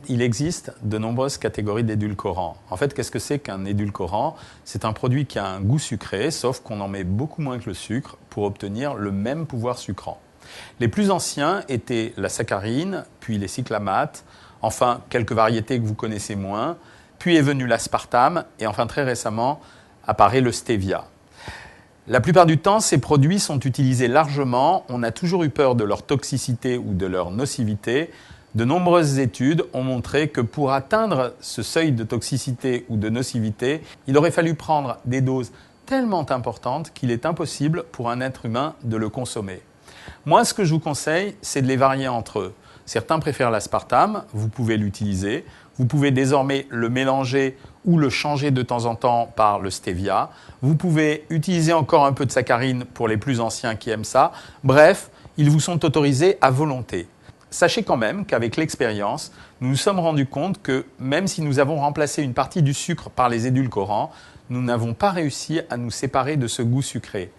Il existe de nombreuses catégories d'édulcorants. En fait, qu'est-ce que c'est qu'un édulcorant? C'est un produit qui a un goût sucré, sauf qu'on en met beaucoup moins que le sucre pour obtenir le même pouvoir sucrant. Les plus anciens étaient la saccharine, puis les cyclamates, enfin quelques variétés que vous connaissez moins, puis est venu l'aspartame, et enfin très récemment apparaît le stevia. La plupart du temps, ces produits sont utilisés largement. On a toujours eu peur de leur toxicité ou de leur nocivité. De nombreuses études ont montré que pour atteindre ce seuil de toxicité ou de nocivité, il aurait fallu prendre des doses tellement importantes qu'il est impossible pour un être humain de le consommer. Moi, ce que je vous conseille, c'est de les varier entre eux. Certains préfèrent l'aspartame, vous pouvez l'utiliser. Vous pouvez désormais le mélanger ou le changer de temps en temps par le stevia. Vous pouvez utiliser encore un peu de saccharine pour les plus anciens qui aiment ça. Bref, ils vous sont autorisés à volonté. Sachez quand même qu'avec l'expérience, nous nous sommes rendus compte que même si nous avons remplacé une partie du sucre par les édulcorants, nous n'avons pas réussi à nous séparer de ce goût sucré.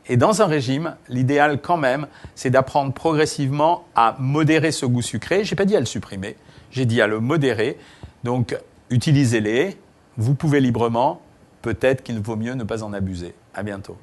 Et dans un régime, l'idéal quand même, c'est d'apprendre progressivement à modérer ce goût sucré. Je n'ai pas dit à le supprimer, j'ai dit à le modérer. Donc, utilisez-les, vous pouvez librement, peut-être qu'il vaut mieux ne pas en abuser. À bientôt.